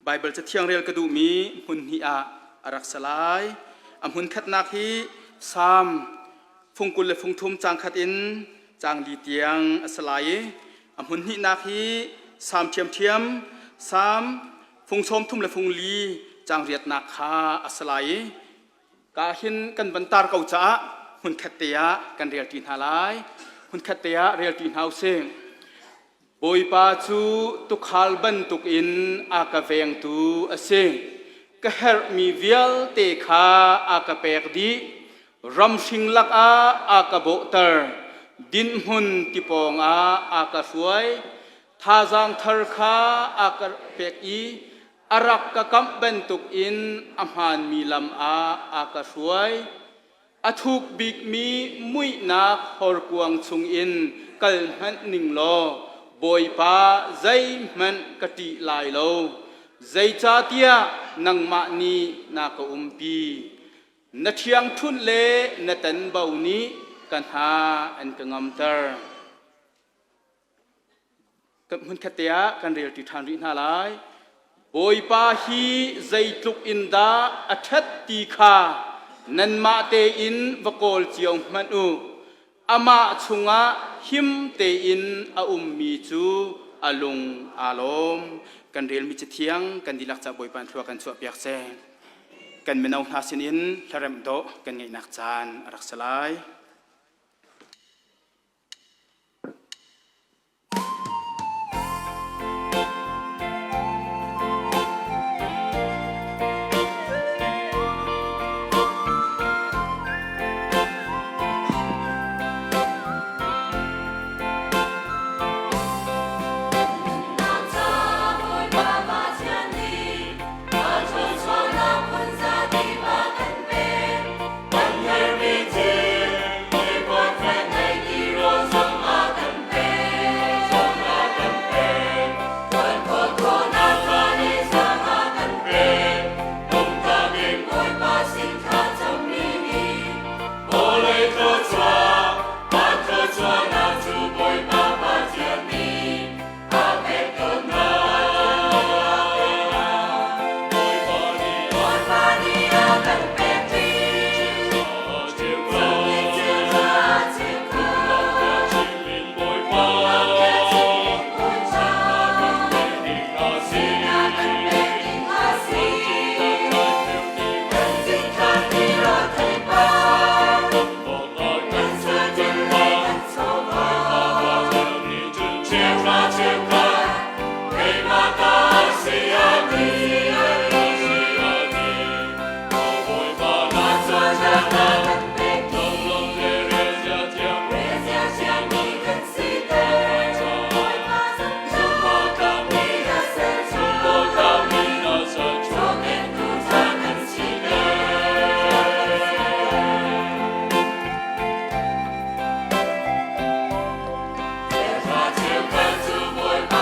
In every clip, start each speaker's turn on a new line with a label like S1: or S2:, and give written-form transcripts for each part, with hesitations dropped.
S1: Bible จะเที่ยงเรียลกระดูมีหุ่นหิอารักสลายหุ่นขัดนักฮีสามฟุงกุลและฟุงทุมจางขัดอินจางดีเตียงสลายหุ่นหินักฮีสามเทียมสามฟุงชมทุมและฟุงลีจางเรียดนักฮาสลายกาหินกันบันตาร์เก่าจ้าหุ่นขัดเตียกันเรียลตีนฮาลายหุ่นขัดเตียเรียลตีนฮาวเซงบอยปาจูตุกฮัลบันตุกอินอากาเวงตูอเซงกะเฮร์มีเวียลเตคาอากาเปกดีรำชิงลักอากาโบเตอร์ดินหุนติปองอากาสวยทาจังทาร์คาอากาเปกอีอารักกะกัมบันตุกอินอัมฮันมีลำอากาสวยอทุกบิกมีมุยนักฮอร์กวงซุงอินกัลมันนิงโลบอยปาใจมันกติลายโลใจชาติยานังมานีนักปีนัทยังทุนเล่นัตันเบานีกันหาอันกังอัมเตอร์กับหุ่นขัดเตียกันเรียลติทานรินาลายบอยปาฮีใจตุกอินดาอัฐติคานันมาเตอินวกอลเจียวมันอามาชุงะหิมเตอินอามีจูอาลุงอาลมกันเรียลมิจเทียงกันดีลักจากบอยปันทัวกันสวบยักเซกันเมนเอานาสินินทารมโตกันไงนักจานรักสลาย
S2: Boy,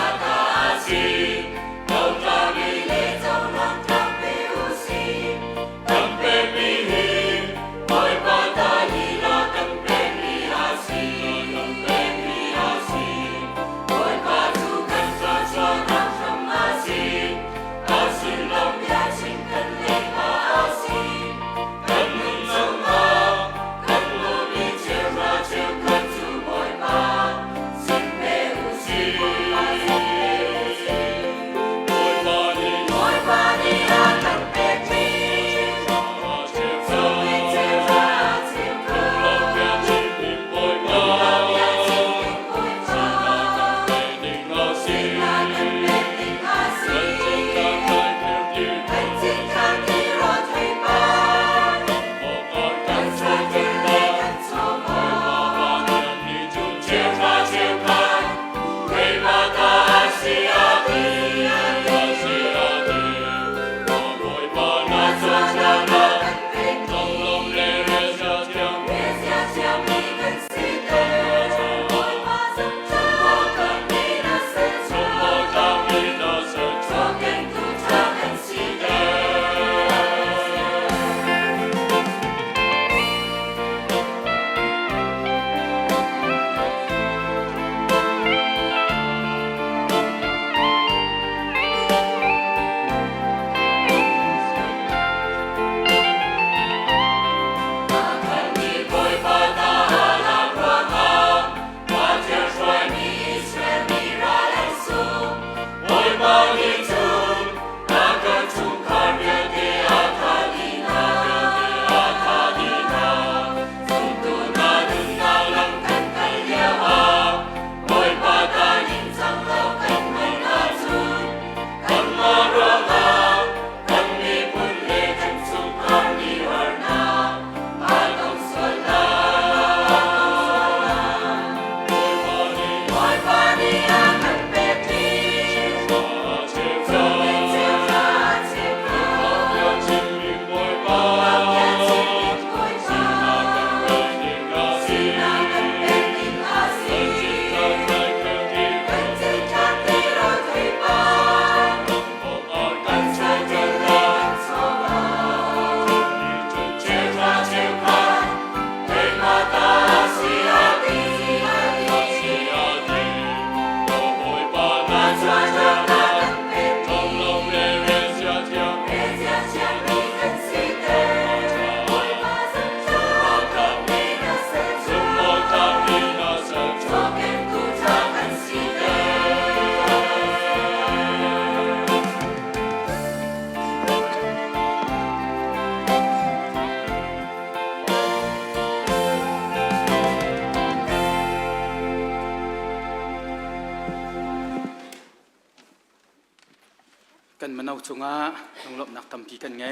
S1: กันมะนาวจงะลงลบนักทำพีกันไง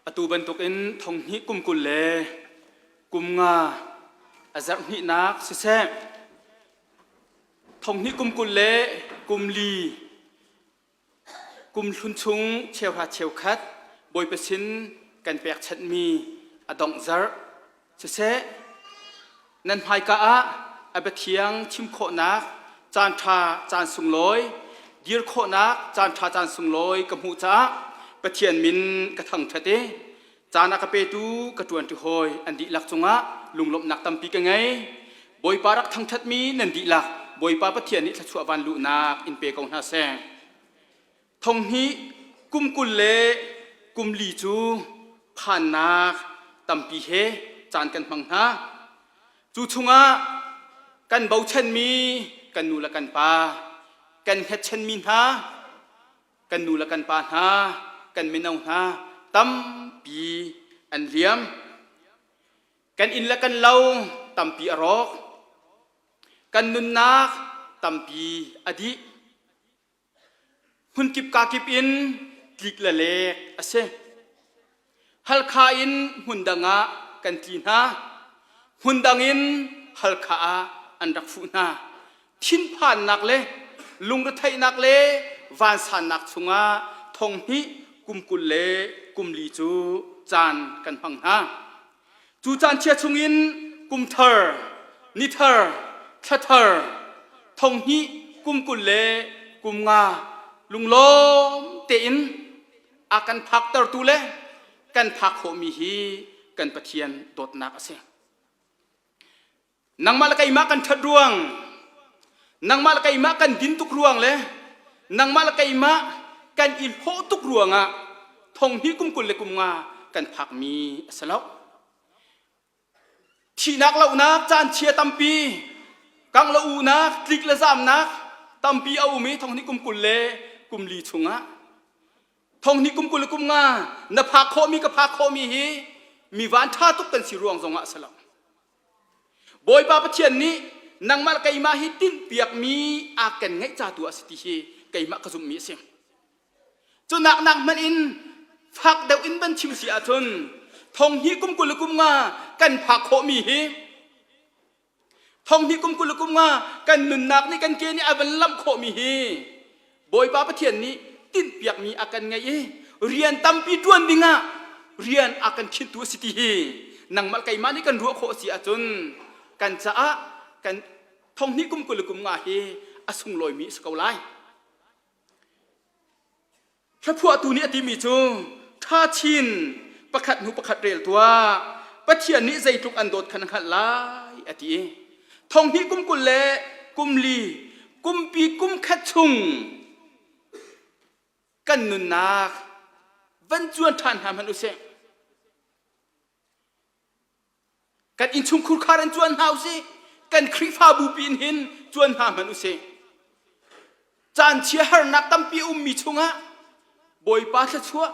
S1: อตูบันตุกินทงหิกุมกุลเลกุมงาอาจักหินักเสะทงหิกุมกุลเลกุมลีกุมชุนชุงเชียวหัดเชียวคัดบอยเปสินกันแปกชัดมีอดองซาร์เสะนันภายกะอาเบเทียงชิมโคนักจานทาจานสุงลอยยืดโคนักจานทาจานสุงลอยกับหูจ้าปะเทียนมินกระทังทะเตจานักเปตูกระตวนตุหอยอันดีหลักจงะลุงลบนักตำปีกันไงบอยปารักทังทัดมีนันดีหลักบอยปาปะเทียนนิทัชววันลุนักอินเปกองหาแสงทงฮีกุมกุลเลกุมลีจูผ่านนักตำปีเฮจานกันพังฮาจูชงะกันเบาเช่นมีกันนูละกันปากันเฮ็ดเช่นมีฮากันนูละกันปาฮากันไม่เอาฮาตั้มปีอันเลี้ยมกันอินละกันเล่าตั้มปีอรอกกันนุนนักตั้มปีอดีหุ่นกิบกากิบอินกลิกละเล็กอาเซฮัลคาอินหุ่นดังะกันทีนาหุ่นดังอินฮัลคาอันรักฟูนาทิ้นผ่านนักเลลุงกระไทยนักเลวานสานนักสุงาทงฮิกุมกุลเลกุมลีจูจานกันพังฮาจูจานเชียชุงอินกุมเธอนิเธอทะเธอทงฮิกุมกุลเลกุมงาลุงลมเตอินอากันพักตรตูเลกันพักโหมีฮีกันปะเทียนโดดนักเสนังมาละไกมากันทัดรวงนังมาละไกมากันดินตุกรวงเลยนังมาละไกมากันอินโพตุกรวงอ่ะทงฮิกุมกุลเลกุมงากันพักมีสลับที่นักเล่านักจานเชียตัมปีกังเล่านักคลิกละสามนักตัมปีเอามีทงฮิกุมกุลเลกุมลีชุงอ่ะทงฮิกุมกุลเลกุมงาณพักโคมีกับพักโคมีฮีมีวันท่าตุกกันสิรวงทรงอ่ะสลับบอยปาปะเทียนนี้นางมาไกมาฮิตินเปียกมีอากันไงจ่าตัวสิทธิไกมากระซุมมีเสียงจนนักมันอินฟักเดวอินบันชิมเสียจนทงฮิกุมกุลกุมงากันผักโคมีฮิทงฮิกุมกุลกุมงากันนุนนักนี่กันเกนี่อาบันลำโคมีฮิบอยปาปะเทียนนี้ตินเปียกมีอากันไงเรียนตั้มปีดวนดิงะเรียนอากันคิดตัวสิทธินางมาไกมานี่กันรัวโคเสียจนกันจะกันทงนี้กุมกุลกุมงาเฮอสุงลอยมีสกาวไลพระผู้ตูนี้อติมีจูท่าชินประคัดหูประคัดเรลตัวปะเทียนนี้ใจทุกอันโดดขันขัดไลอติทงนี้กุมกุลเลกุมลีกุมปีกุมขัดชุงกันนุนนักวันจวนทานหามันอุเซกันอินชุงคุรคารันจวนหาวสิกันคริฟาบูปีนหินจวนหามันอุเซจานเชียร์นักตั้มปีมีชุงะบอยปาชัว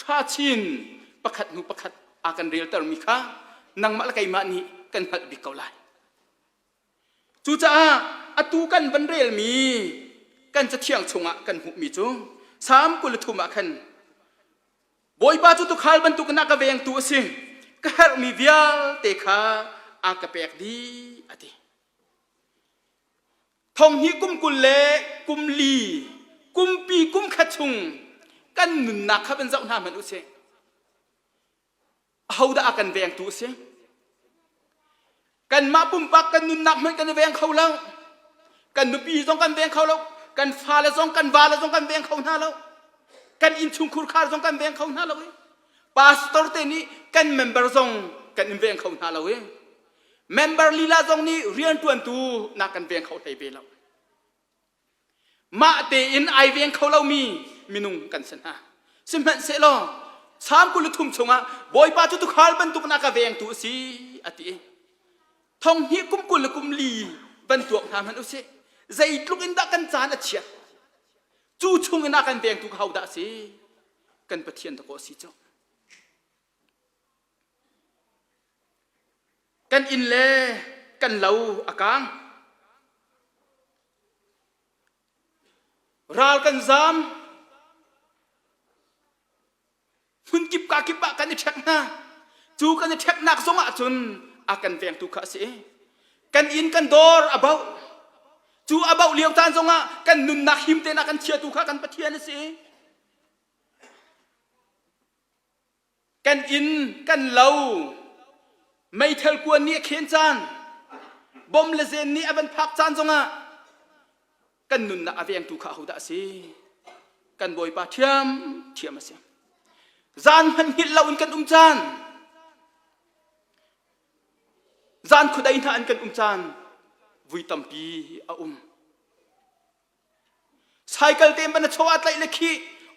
S1: ท่าชินประคัดหูประคัดอากันเรียลตรมีค่ะนางมาละไกมานี่กันหัดบิกเอาไลจูจ้าอตูกันวันเรียลมีกันจะเที่ยงชงะกันหุมีจุงสามกุลทุมะคันบอยปาจุตุขายบรรทุกนักเวงตัวสิก็หามีวิลเตค่ะอากาเปกดีอติทงฮิกุมกุลเลกุมลีกุมปีกุมขัดชุงกันนุนนักข้าเป็นเจ้าหน้ามันอุเซเอาได้อากันแวงตัวเสกันมาปุ่มปักกันนุนนักมันกันแวงเขาแล้วกันนุปีต้องกันแวงเขาแล้วกันฟาแล้วต้องกันวาแล้วต้องกันแวงเขาหน้าแล้วกันอินชุงคุรคาต้องกันแวงเขาหน้าแล้วพาสตอร์เตนี่กันเมมเบอร์ซองกันอินเวงเขาหน้าแล้วเมมเบอร์ลีลาซองนี่เรียนตัวตูนักกันเวงเขาไทยเปล่ามาเตอินไอเวงเขาเรามีนุงกันสนะสิมันเสลอสามกุลทุมชงะบอยปาจุตุขายบรรทุกนักเวงตัวสีอติทองฮีกุมกุลกุมลีบรรทุกหามันอุเสใจลุกอินดักกันจานเชียจู่ชงอินดักกันเวงตุกเขาด่าสิกันปะเทียนตะโกสีเจ้ากันอินเล่กันเหลาอากางราวกันซ้ำ hun kip ka kip ba kan ni thek na chu kan ni thek nak zonga chun akan veng tu kha se kan in kan dor about chu about liau tan zonga kan nun nak him te na kan chia tu kha kan pathian se kan in kan lau mai thel kuan ni khen chan bom le zen ni aban phak chan zonga kan nun na aveng tu kha hoda se kan boi pa thiam ase zan han hil laun kan chan zan khudai na an kan chan vui tampi a cycle te man chawat lai lekhi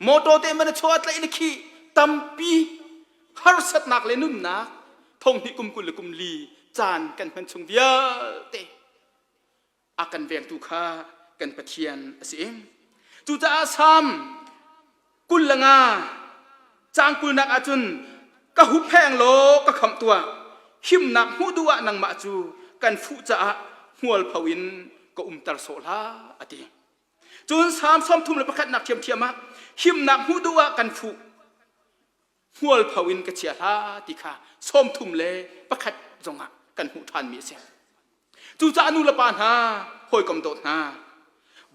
S1: moto te man chawat lai lekhi tampi har sat nak le nun na thong ni kum kul kum li chan kan man chung via te akan veng tu kha kan pathian asim tu ta sam kul langa chang kul nak achun ka hu pheng lo ka kham tua him nak hu duwa nang ma chu kan fu cha hual phawin ko tar so la ati chun sam som thum le pakhat nak thiam ma him nak hu duwa kan fu hual phawin ka chia la ti kha som thum le pakhat zonga kan hu than mi se chu cha nu la pan ha hoi kom dot na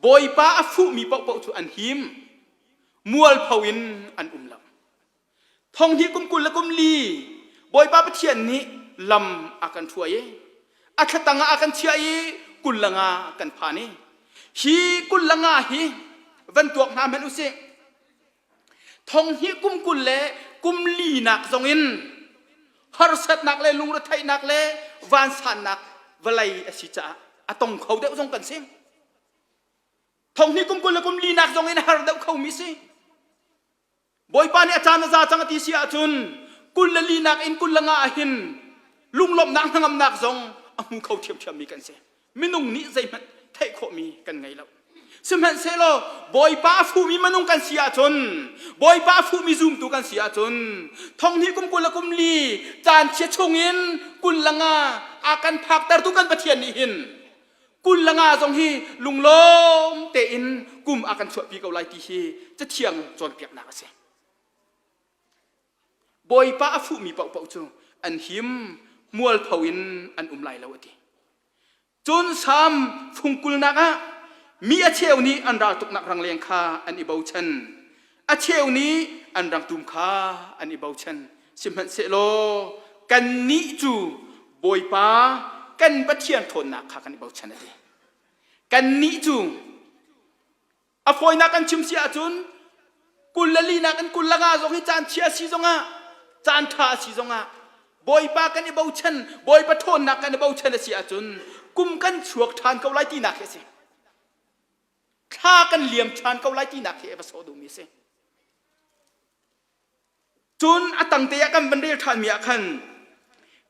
S1: boy pa fu mi pau chu an him mual phawin an lam thong hi kum kul la kum li boy pa pathian ni lam akan thuaye akhatanga akan chiai kul langa kan phani hi kul langa hi van tuak na men use thong hi kum kul le kum li nak zongin har sat nak le lung ra thai nak le van san nak valai asicha atong khau de zong kan sim thong hi kum kul le kum li nak zongin har de khau mi si boy pa ni achana za chang ti sia chun kul li nak in kul langa hin lung lom nak ngam nak zong amu khau thiam mi kan se minung ni zai man thai kho mi kan ngai lo simhan se lo boy pa fu mi manung kan sia chun boy pa fu mi zoom tu kan sia chun thong ni kum kul kum li chan che chungin kul langa akan phak tar tu kan pathian ni hin kul langa zong hi lung lom te in kum akan chwa pi ko lai ti hi cha thiang chon piak na se boy pa fu mi pau chu an him mual phawin an lai lo ati chun sam phungkul naka mi a cheu ni an ra tuk nak rang leng kha an i bau chan a cheu ni an rang tum kha an i bau chan simhan se lo kan ni chu boy pa kan pathian thon nak kha kan i bau chan ati kan ni chu a foi na kan chim sia chun kul lali na kan kul langa zo hi chan chia si zonga chan tha si zonga boy pa kan i bau chan boy pa thon nak kan i bau chan sia chun kum kan chuak than ko lai ti nak he se kha kan liam than ko lai ti nak he ba so du mi se chun atang te kan ban de than mi khan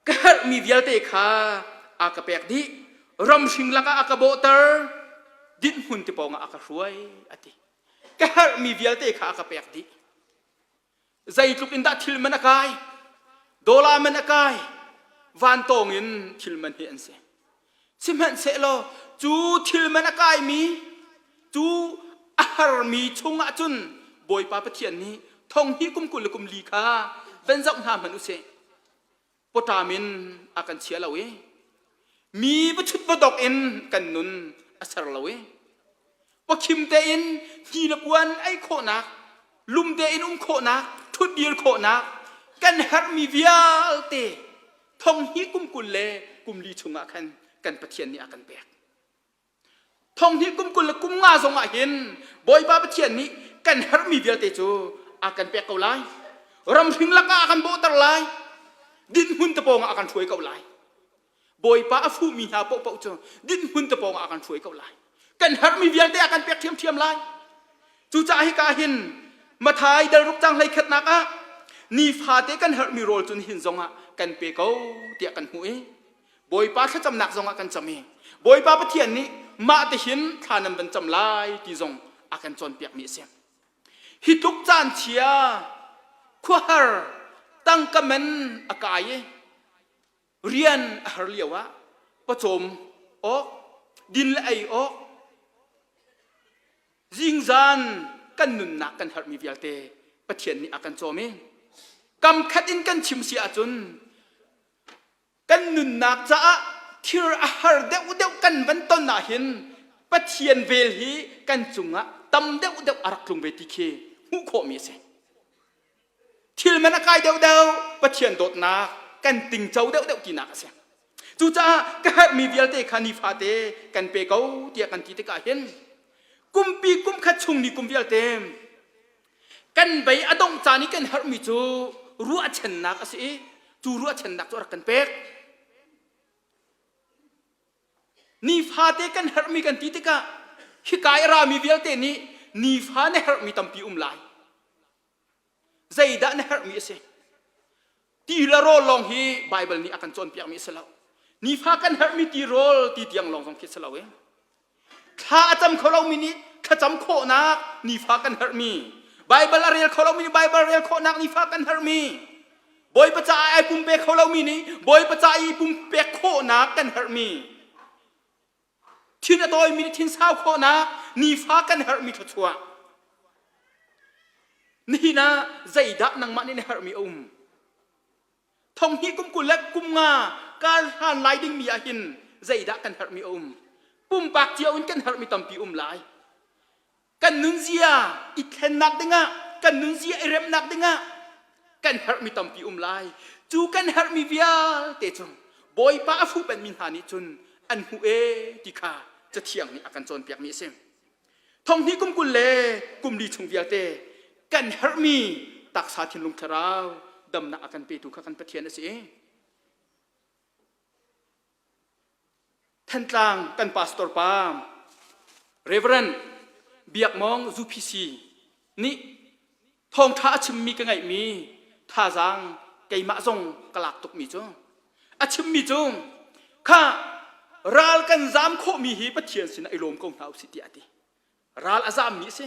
S1: ka mi vial te kha a ka pek di ram sing laka a ka bo tar din hun te ponga a ka ruai ati ka mi vial te kha a ka pek di zai tluk in da thil man akai dola man akai van tong in thil man hi an se simhan se lo chu thil man akai mi chu ahar mi chunga chun boy pa pathian ni thong hi kum kul kum li kha ven jok ha man u se potamin akan chia lawe mi ba chut ba dok in kan nun asar lawe wa khim te in hi la puan ai kho nak lum te in kho nak thut dir kho nak kan har mi vial te thong hi kum kul le kum li chunga khan kan pathian ni akan pek thong hi kum kul kum nga zonga hin boy pa pathian ni kan har mi vial te chu akan pek ko lai ram thing laka akan bo tar lai din hun te pong akan thui ko lai boy pa afu mi ha po po chu din hun te pong akan thui ko lai kan har mi vial te akan pek thiam lai chu cha hi ka hin mathai dal ruk tang lai khat nak a ni pha te kan har mi rol chun hin zonga kan pe ko ti akan hu e boy pa kha cham nak zonga kan chami boy pa pathian ni ma te hin thanam ban cham lai ti zong akan chon piak mi se hi tuk chan chia khwar tang kamen akai rian har liawa pachom ok din la ai ok jing zan kan nun nak kan har mi vialte pathian ni akan chome กำคัดอินกันชิมเสียจนกันนุนนักจะที่อาหารเดวเดวกันวันต้นนาหินปะเทียนเวลฮีกันจุงะตำเดวเดวอารักลงเวทีเคหูโคมีเสที่มันกายเดวเดวปะเทียนโดดนักกันติงเจ้าเดวเดวกินนักเสจูจ้าก็มีเวลเตคานิฟาเตกันเปเกาเตียกันตีเตกาเห็นกุมปีกุมขัดชุงนี่กุมเวลเตมกันไปอดงจานี่กันฮาร์มิจูรัวเชนนักสิจูรัวเชนนักจูรักกันเป็กนี่ฟาเตกันฮาร์มิกันตีเตกาฮิกายรามีเวลเตนี่นี่ฟาเนฮาร์มิตัมปีไลใจด่าเนฮาร์มิเสตีละโรลองฮีไบเบิลนี่อากันจนเปียกมิสลาวนี่ฟากันฮาร์มิตีโรลตีเตียงลองสองคิดสลาวข้าจำเขาเรามินิข้าจำโคนักนี่ฟากันฮาร์มิไบเบิลเรียลเขาเรามินิไบเบิลเรียลโคนักนี่ฟากันฮาร์มิบอยประจายปุ่มเปกเขาเรามินิบอยประจายปุ่มเปกโคนักกันฮาร์มิที่นั่นตัวมินิทิ้งสาวโคนักนี่ฟากันฮาร์มิชัวนี่นะใจดักนังมันนี่ฮาร์มิทองฮีกุมกุลเล็กกุมงาการหานไลดิ้งมีอาหินใจดักกันฮาร์มิปุ่มปากเจียวอินกันฮาร์มิตัมปีไลกันนุนเซียอิเทนนักดึงะกันนุนเซียเอเรมนักดึงะกันฮาร์มิตัมปีไลจูกันฮาร์มิวิอาเตจงบอยป้าฟูเป็นมินหานิจุนอันหูเอติคาจะเที่ยงนี่อากันจนเปียกมีเซมทองฮีกุมกุลเล่กุมดีชงวิอาเตกันฮาร์มิตักสาธินลุงทราวดำนักอากันเปตุข้ากันปะเทียนสิท่านกลางกันพาสตอร์ปามเรเวอเรนเบียกมองซูพีซีนี่ทองท้าชิมมีกันไงมีท่าจางไก่มาจงกลากตกมีจงอาชิมมีจงข้าราลกันจามโคมีฮีปะเทียนสินะไอโลมกงเท้าสิติอาติราลอาจามมีสิ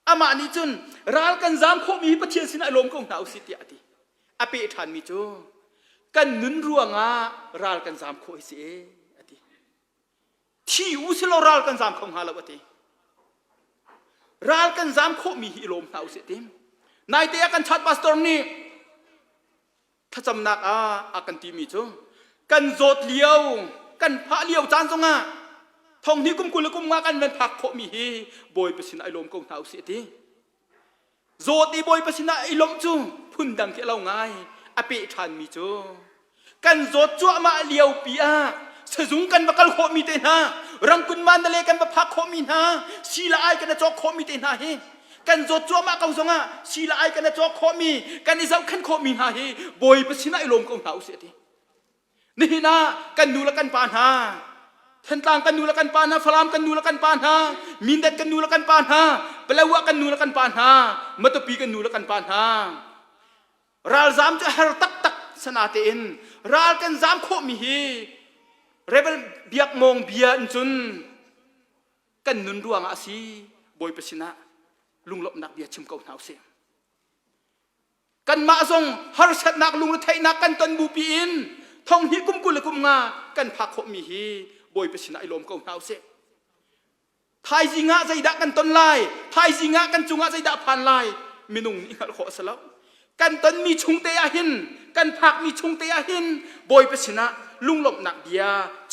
S1: อามานี่จนราลกันจามโคมีฮีปะเทียนสินะไอโลมกงเท้าสิติอาติอาเปทานมีจงกันนุนรัวงาราลกันจามโคสิเอที่อุสโลราลกันจามของฮาลาวติราลกันจามโคมีฮิโลมเท้าเสียติมนายเตียกันชัดปาสตอร์นี่ถ้าจำนักอากันตีมีจ้งกันโจดเลี้ยวกันพระเลี้ยวจานจงทองนี้กุมกุลกุมงากันเป็นผักโคมีฮีบอยไปสินะไอลมกงเท้าเสียติโจดอีบอยไปสินะไอลมจุงพุ่นดังที่เราไงอภิธานมีจ้งกันโจดจั่วมาเลี้ยวปีอาสจุงกันบักลโคมีเตนะรังกุนมันทะเลกันบักพักโคมีนะศิลาไอกันจะจอกโคมีเตนะเฮกันจดจั่วมาเกาสงะศิลาไอกันจะจอกโคมีกันอิจฉาขันโคมีนะเฮบอยไปสินะไอลมกงเท้าเสียทีนี่นะกันดูละกันปานฮาท่านต่างกันดูละกันปานฮาฟลามกันดูละกันปานฮามินเด็ดกันดูละกันปานฮาเปลวะกันดูละกันปานฮามัตปีกันดูละกันปานฮาราลจามจะฮาร์ตักตักสนาเตนราลกันจามโคมีฮีเรเบลเบียกมองเบียนจุนกันนุนดวงอาศีบอยเปสินะลุงลบนักเบียชิมเกาหนาวเสียกันมาทรงฮาร์ชัดนักลุงไทยนักกันตันบูปีอินทองฮีกุมกุลกุมงากันพักโคมีฮีบอยเปสินะไอลมเกาหนาวเสียไทยจิงะใจดักกันต้นลายไทยจิงะกันจุงะใจดักพันลายมินุงนี่ขอสละกันต้นมีชุงเตยหินกันพักมีชุงเตยหินบอยเปสินะลุงหลบหนักเดีย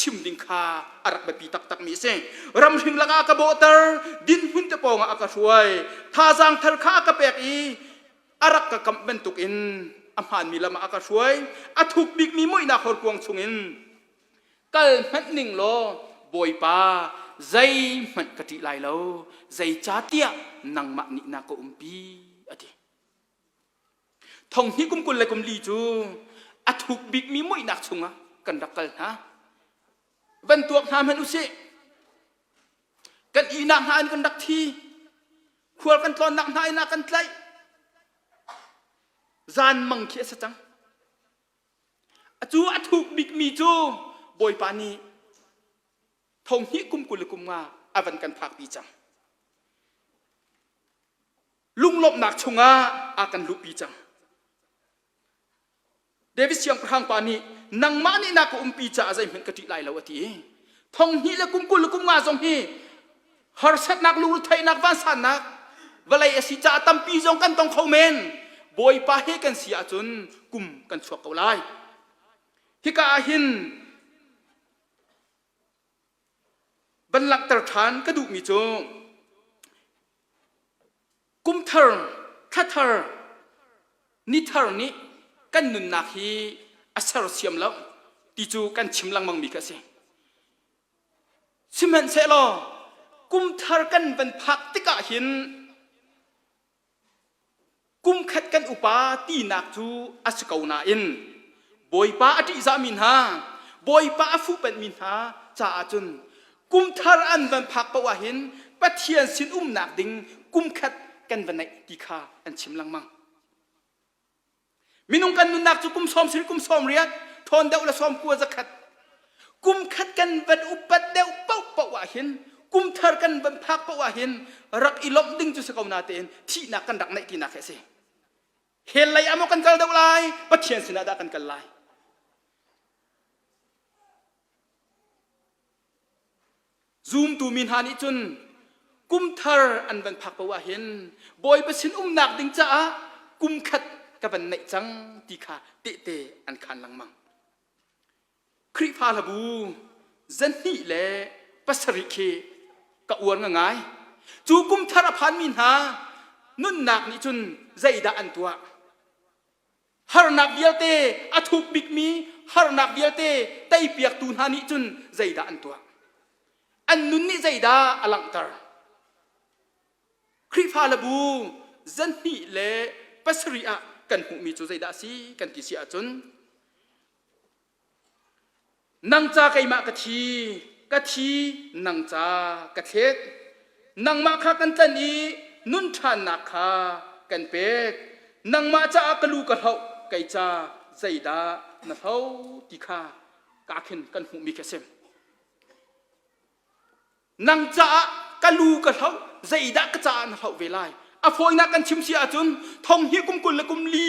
S1: ชิมดิงคาอารักแบบปีตักตักมีเสงรำถึงละกากระโบเตอร์ดินหุ่นจะปองอากาศช่วยท่าจางทะข้ากระเปกอีอารักกะกำเป็นตุกอินอำหานมีละมาอากาศช่วยอาถูกบิกมีมุ้ยนาขรกวงชงอินกัลมันหนึ่งโลบอยปาใจมันกติไลโลใจจ้าเตียนังมักนินาโกอุมปีอดีทองที่กุมกุลเลยกุมลีจูอาถูกบิกมีมุ้ยนักชงอ่ะกันดักกันฮะวันตัวทำให้อุสิกันอีนักหานกันดักทีขวดกันตอนนักหายนักกันไกลจานมังเขียสจังจูอาถูกบิกมีจูบอยปานีทงฮิกุมกุลกุมงาอาวันกันพักปีจังลุงลบหนักชงอากันลุปีจังเดวิสยังพรางปานีนังมานี่นักอุมปีจ่าใจเหมือนกติไลลาวตีทองฮีและกุมกุลกุมงาทรงฮีฮาร์ชัดนักลูไทยนักวันสันนักเวลาเอสิจ่าตั้มปีจงกันตองเขาเมนบ บอยปาเฮกันเสียจนกุมกันชวกเกาไลฮิกาหินบรรลักตรฐานกระดูกมีโจกุมเทอร์ทัทเทอร์นิเทอร์นี้กันนุนนักฮีอัศรเสียมแล้วติจูกันชิมลังมังมีกสิชิมเห็นเสลอกุมเทอร์กันเป็นพักติกาหินกุมขัดกันอุปาตีนักจูอัศกาวนาอินบอยป้าอธิจามินหาบอยป้าฟูเป็นมินหาจ่าจุนกุมเทอร์อันเป็นพักปะวะหินปัทเทียนสินนักดิงกุมขัดกันเป็นในติคาอันชิมลังมังมินุงกันนุนักจุกุมซ้อมสิกุมซ้อมเรียกทนเดาละซ้อมกลัวจะขัดกุมขัดกันเป็นอุปัดเดาเป้าปะวะหินกุมเทอร์กันเป็นพักปะวะหินรักอิลมดิ้งจุสกาวนาเตนที่นักกันดักในที่นักเสเฮลไลอามกันกันเดาไลปัทเทียนสินาดากันกันไลซูมตูมินฮานิจุนกุมเทอร์อันเป็นพักปะวะหินบอยประสินนักดิ้งจ้ากุมขัดกับเป็นในจังตีขาเตะอันคันลังมังคริพาลบูจันนี่แหละปัสริเคกะอวนง่ายจูกุมทารพันมินหานุ่นนักนิจุนใจดาอันตัวฮาร์นักเบียเตอทุกบิกมีฮาร์นักเบียเตไตเปียกตูนหานิจุนใจดาอันตัวอันนุ่นนี่ใจดาอลังตร์คริพาลบูจันนี่แหละปัสริอากันหูมีจุใจดาสีกันกิเสียจนนังจากไอมากะทีนังจากะเทศนังมาคากันตันอีนุนทานนาคากันเป็กนังมาจากะลูกะเฮาไกจาใจดานะเฮาติคากาเข็นกันหูมีแค่เซมนังจากะลูกะเฮาใจดากะจานะเฮาเวลาอภัยนักกันชิมเสียจุนทองฮีกุมกุลและกุมลี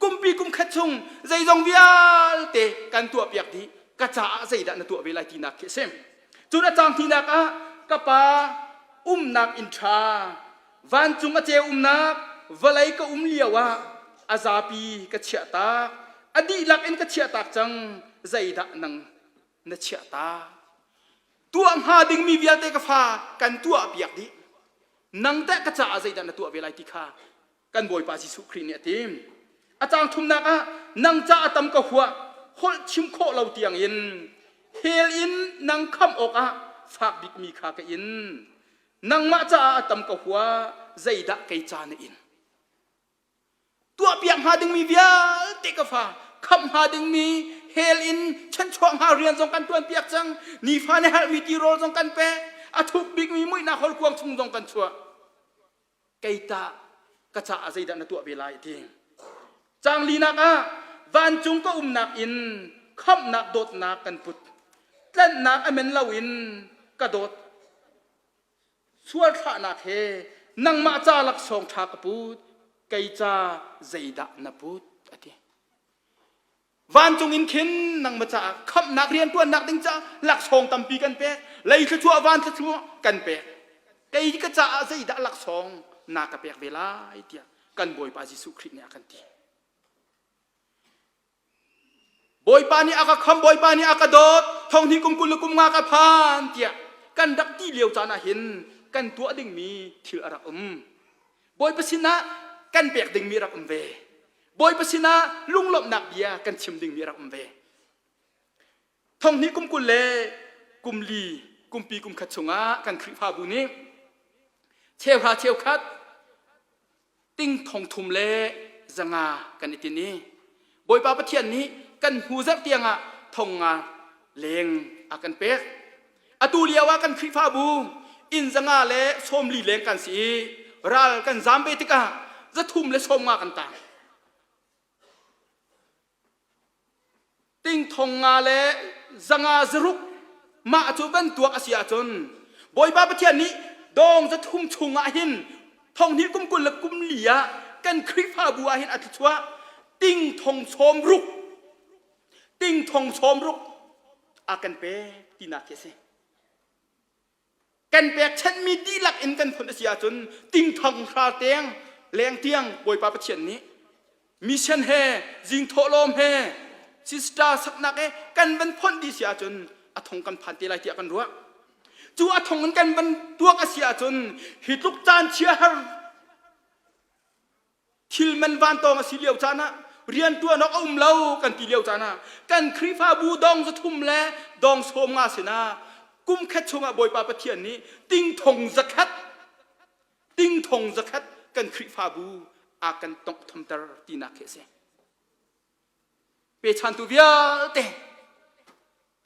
S1: กุมปีกุมขัดชงใจจงวิอาเตกันตัวเปียกดีกระจาใจดันตัวเวลาที่นักเข้มจุนอาจารย์ที่นักกะปานักอินทราวันจุงอาเจนักวลัยก็เลียวะอาซาปีกะเชียตาอดีลักเอ็นกะเชียตาจังใจดันนังนัเชียตาตัวหาดึงมีวิอาเตกฟ้ากันตัวเปียกดีนังแต่กระจาใจดันตัวเวลาที่ข้ากันบ่อยปาจิสุครีเนี่ยทีมอาจารย์ทุมนักนังจ้าตำกะหัวฮอลชิมโคเราเตียงอินเฮลอินนังคำอกฝากบิกมีข้ากันอินนังมาจ้าตำกะหัวใจดักไกจานอินตัวเปียงหาดึงมีวิอาเตกฟ้าคำหาดึงมีเฮลอินฉันช่วงหาเรียนจงกันตัวเปียกจังนี่ฟ้าในหามีตีโรจงกันเปอทุกบิกมีมุ้ยนาฮอลควงชุงจงกันชัวไกตากระจาใจดันตัวเวลาทีจางลีนักวันจุงก็นักอินคำนักโดดนักกันพุทธเล่นนักอเมนลาวินกระโดดส่วนข้านักเฮนังมาจาลักสองทากพุทธไกจาใจดันพุทธอทีวันจุงอินขินนังมาจาคำนักเรียนตัวนักดิ้งจ้าลักสองตำปีกันเป๊ะเลยคือชัววันคือชัวกันเป๊ะไกกระจาใจดันลักสองนากระเปียกเวลาไอเดียกันบ่อยปาจิสุคริเนี่ยกันทีบ่อยปานี่อากาคำบ่อยปานี่อากาโดดทองที่กุมกุลกุมงากระพานเดียกันดักที่เลี้ยวจานาเห็นกันตัวดึงมีทิลอารักบ่อยปะสินะกันเปียกดึงมีรักเวบ่อยปะสินะลุงหลบหนักเบียกันชิมดึงมีรักเวทองนี้กุมกุลเลกุมลีกุมปีกุมขัดชงะกันคริพาบุนี้เชี่ยวหาเชี่ยวคัดติ้งทองทุมเละจังากันอีทีนี้บอยปาปะเทียนนี้กันหูจักเตียงทองงาเลงอากันเป็กอตูเลียวากันคริฟาบูอินจังาเละชมลีเลงกันสีรัลกันจามเบติกะจะทุมเละชมงากันตาติ้งทองงาเละจังาจรุกมาจูบันตัวอาเซียจนบอยปาปะเทียนนี้ดองจะทุ่มชุงอาหินทองนี้กุมกุลและกุมเหลียกันคริฟาบัวอาหินอัตชัวติ้งทองชมรุกติ้งทองชมรุกอากันเปตีนักเสกันเปฉันมีดีหลักอินกันผลเสียจนติ้งทองคราเตียงแรงเตียงบอยปาปะเชียนนี้ มิชันเฮจิงโทลมเฮซิสตาสักนักเอกันบันพ้นดิเสียจนอธงกันพันตีไรเตียกันรัวจูอธงกันบันตัวกันเสียจนหิตุกจานเชียร์ทิลมันวันตองสิเลียวจานะเรียนตัวนกอุ้มเล่ากันตีเลียวจานะกันคริฟาบูดองจะทุ่มแลดองโสมงาเสนากุมแคชงาบอยปาปะเทียนนี้ติงทงสักคัดติงทงสักคัดกันคริฟาบูอากันตกทำตรตีนักเสเปชันตุเวียเต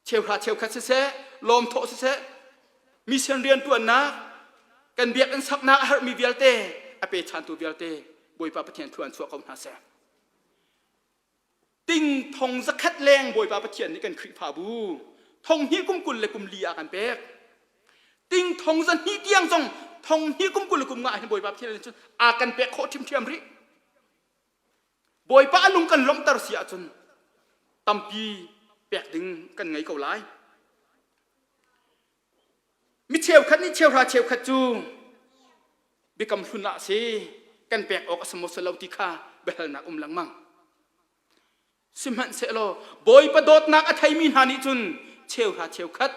S1: เชลพระเชลคัดเสลมโถเสมีเสียงเรียนตัวนักกันเบียกันสักนักฮาร์มีเวียเตอเปชันตุเวียเตบอยปาปะเทียนทวนชัวเขาหน้าเสติงทงสักคัดแรงบอยปาปะเทียนนี่กันคริฟาบูทงฮีกุมกุลเลยกุมเลียกันเป๊กติงทงสันฮีเตียงซงทงฮีกุมกุลเลยกุมง่ายให้บอยปาปะเทียนจนอากันเป๊กโคทิมเทียมริบอยปาลุงกันล้มตรเสียจนตัมปีแปกดึงกันไงเกาไลมิเชลคัดนี่เชลราเชลคัดจูบิกำฟุนละสิกันแปกออกสมุทรลาวติคาเบลนักหลังมังสิมันเสลบอยประโดดนักอภัยมีหานิจุนเชลราเชลคัด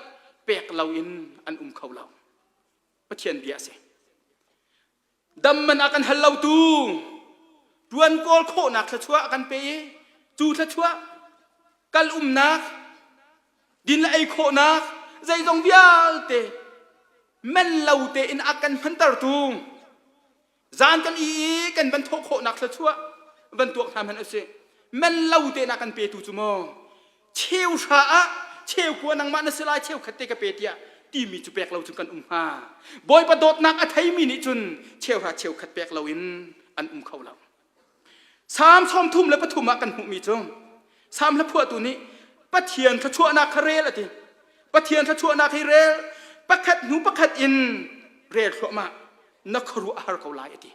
S1: แปกเราอินอันเขาเราปะเทียนเบียเสดำมันอากันฮัลเราตูดวนโกลโคนักทะชัวกันเปย์จูทะชัวกัลนักดินละไอโคนักใจตรงเบียเตแม่นเราเตอินอากันพันตรตูจานกันอีกันบรรทุกโคนักทะชัวบรรทุกทำให้เอเสแม่นเราเตนักกันเปย์ตูจุโมเชลชาเชลกัวนังมันสลายเชลขัดเตกเปตียที่มีจุแปกเราจุกันฮาบอยประโดดนักอภัยมีนิจุนเชลหาเชลขัดแปกเราอินอันเขาเราสามชมทุ่มและปฐุมกันหุมีจงสามและพวกตัวนี้ปะเทียนทะชัวนาคาเรลทีปะเทียนทะชัวนาคาเรลปะขัดหนูปะขัดอินเรลชัวมานักรู้อาร์เขาไล่ที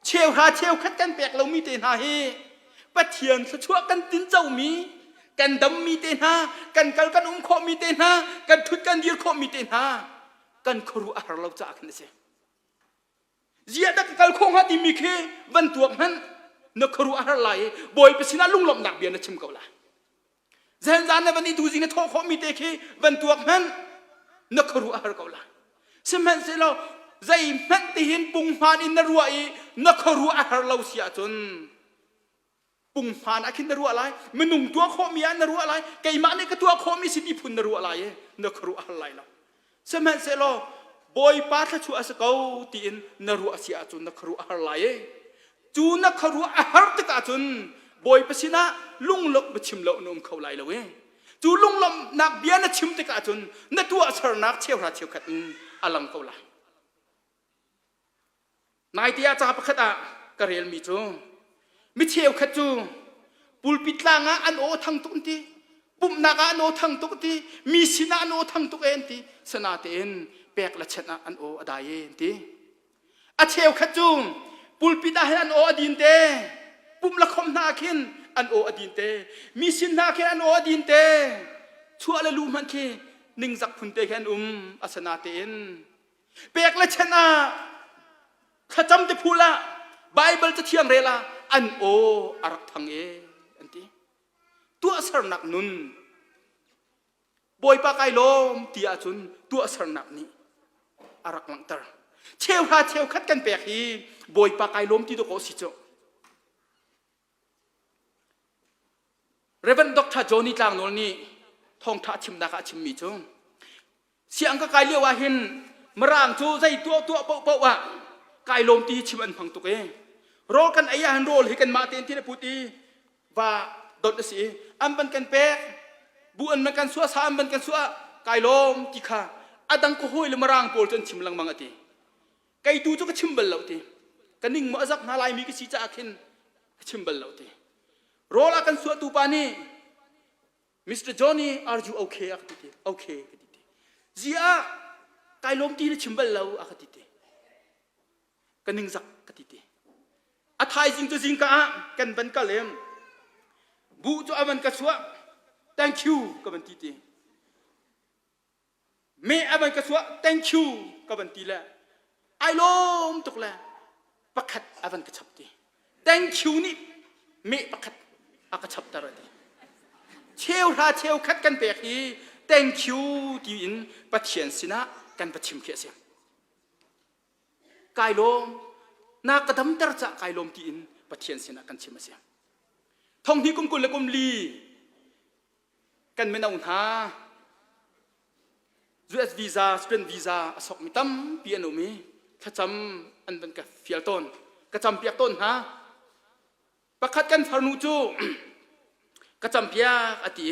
S1: เชลหาเชลขัดกันแปกเรามีเตนาเฮปะเทียนทะชัวกันตินเจ้ามีกันดำมีเตนากันกัลกันอุ้มโคมีเตนากันทุดกันยืดโคมีเตนากันครูอาร์เราจากกันเสียเจียดักกัลคงฮัดมีเคบรรทุกนั้นนักครูอะไรบอยไปสินะลุงหลบหนักเบียนชิมเขาละเจนจานในวันนี้ดูสินะท้องเขามีเตะเคบรรทุกนั้นนักครูอะไรเขาละสมัยเสร็จแล้วใจมันตีหินปุ่งพานอินนรัวอีนักครูอะไรเราเสียจนปุ่งพานอาคินนรัวอะไรมันนุ่งตัวเขามีอันนรัวอะไรไก่มันนี่ก็ตัวเขามีสิทธิพุนนรัวอะไรนักครูอะไรเราสมัยเสร็จแล้วบอยปาทชัวสกาวตีอินนรัวเสียจนนักครูอะไรจูนักครูอาหารตะกาจุนบอยไปสินะลุงลบไปชิมเหล่านมเขาไหลเลยจูลุงลมนักเบียนชิมตะกาจุนนักตัวสารนักเชี่ยวราเชี่ยวขัดอลังเขาไหลนายที่อาจารย์ประคตะกระเรียนมีจูมิเชี่ยวขัดจูปุลปิดลางอันโอทั้งตุกทีปุ่มนักอันโอทั้งตุกทีมีสินะอันโอทั้งตุกเอ็นทีสนาเตนแปลกละชนะอันโออดายเอ็นทีอาเชี่ยวขัดจูปุลปิดาอันโออดินเตปุ่มละคมนาคินอันโออดินเตมีสินนาคินอันโออดินเตชั่วละลูมันเคนิ่งจักพุนเตแคนอัสนาเตนเปกละชนะขจำจะพูละไบเบิลจะเทียงเรลาอันโออารักทังเออันที่ตัวสรนักนุนบอยปากไอลมตีอาจุนตัวสรนักนี้อารักหลังตาเชลฮาเชลคัดกันแปลกฮีบอยปากไอลมที่ตัวเขาสิโจเรเวนด็อกท่าโจนี่ต่างโน่นนี่ทองท่าชิมนักชิมมีจงเสียงก็ไกลเรียกว่าเห็นมร่างจูใจตัวเปาว่าไกลลมตีชิมอันพังตุกเอรอกันไอ้ยันโรลให้กันมาเต็นที่ได้พูดดีว่าดดสิอันเป็นกันแปลกบุอันมันกันสัวสามเป็นกันสัวไกลลมตีข้าอดังก็ห้อยเลยมร่างโปลจนชิมลังมังอติไกลตูจุก็ชิมเบลเลาตีกันนิ่งมาจักนาลายมีกิสิจ่าขินชิมเบลเลาตีรอลากันสวดตูปานีมิสเตอร์จอห์นนี่อาร์จูโอเคอะคติโอเคคติเจียไกลลมตีนชิมเบลเลาอะคติกันนิ่งจักคติอาทายจริงตัวจริงกะกันเป็นกะเลมบูจูอามันกะสวะ thank you กับมันตีเตเมอามันกะสวะ thank you กับมันตีละไอลมตุกละปักขัดอามันกะชับตี thank you ni me pakat akachap taradi cheu ra cheu khat kan pek hi thank you ti in pathian sina kan pachim khia sia kai lom na kadam tar cha kai lom ti in pathian sina kan chim sia thong hi kum kul le kum li kan me naun ha US visa student visa asok mitam piano mi thacham an ban ka fial ton ka cham piak ton ha pakhat kan farnu chu ka cham piak ati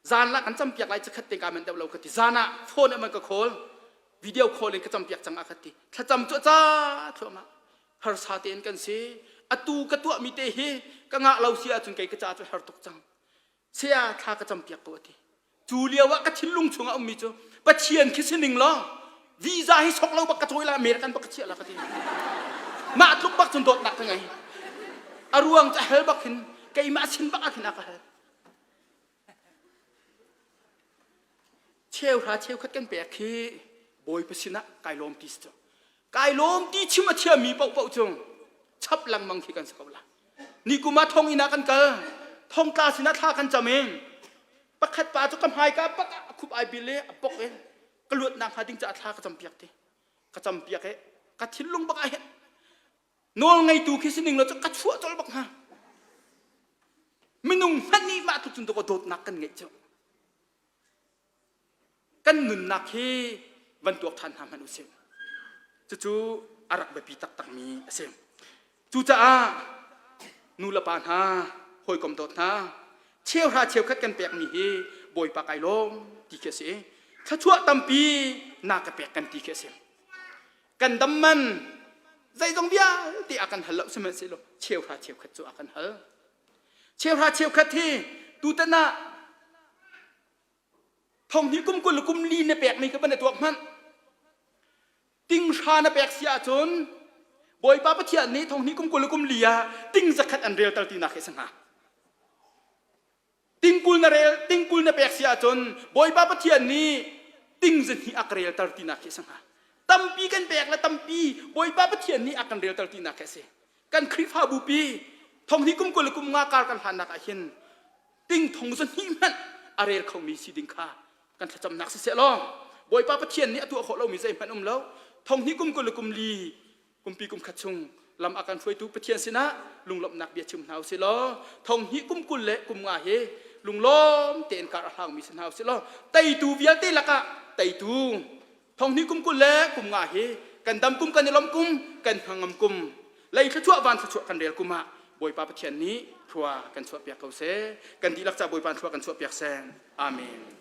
S1: zan la kan cham piak lai chakhat te ka men deu lo ka ti zana phone man ka khol video calling ka cham piak chang akhati thacham chu cha thoma har sa ten kan se atu ka tu mi te hi ka nga lo sia chun kai ka cha chu har tok chang sia tha ka cham piak ko ati chu liawa ka thilung chunga mi chu pathian khisining lo visa hi sok lo bak ka thoi la american bak ka chia la ka ti ma tluk bak chun dot nak ka ngai aruang cha hel bak hin kai ma sin bak akin ka hel cheu ha cheu khat kan pe khi boi pasina kai lom tis chu kai lom ti chima thia mi pau pau chung chap lang mang khi kan sakawla ni kuma thong ina kan ka thong ta sina tha kan chameng pakhat pa chu kam hai ka pak khup ai bile apok en ka lut nang ha ding cha tha ka cham piak te ka cham piak e ka thilung bak ai nol ngai tu khisining lo chu ka chua chol bak ha minung hani ma tu chun to ko dot nak kan ngai chu kan nun nak hi van tuak than ham hanu sem chu arak be pi tak tak mi sem chu cha a nu la pan ha hoi kom dot na cheu ha cheu khat kan pek mi hi boi pa kai lom ti ke se tha chua tampi na ka pek kan ti ke se kan dam man zai dong bia ti akan halo sem se lo cheu ha cheu khat chu akan hal cheu ha cheu khat thi tu ta na thong hi kum kul kum li ne pek mi ka ban tuak man ting sha na pek sia chun boi pa pathian ni thong hi kum kul kum lia ting zakhat an rel tal ti na khe sanga tingkul na pek sia chon boi pa pathian ni ting zen hi akrel tar tina ke sanga tampi kan pek la tampi boi pa pathian ni akan rel tar tina ke se kan khrifa bu pi thong hi kum kul kum nga kar kan han nak a hin ting thong zen hi man arel khau mi si ding kha kan thacham nak se lo boi pa pathian ni atu kho lo mi zai man lo thong hi kum kul kum li kum pi kum khachung lam akan foi tu pathian sina lunglop nak bia chum nau se lo thong hi kum kul le kum nga he lung lom ten kar hang mi san hau se lo tai tu vial te laka tai tu thong ni kum kul le kum nga he kan dam kum kan lom kum kan hangam kum lai thachua van thachua kan rel kuma boi pa pathian ni thua kan chua piak ko se kan di lak cha boi pan thua kan chua piak sen amen